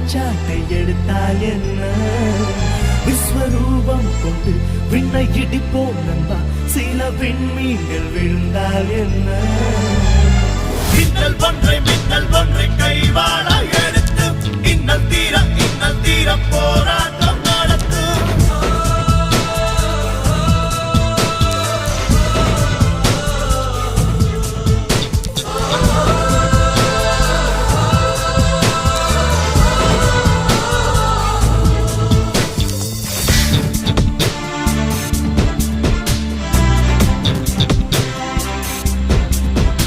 குற்றச்சாட்டை எடுத்தால் என்ன? விஸ்வரூபம் கொண்டு விண்ணை இடிப்போம் நண்பா, சில விண்மீன்கள் விழுந்தால் என்ன?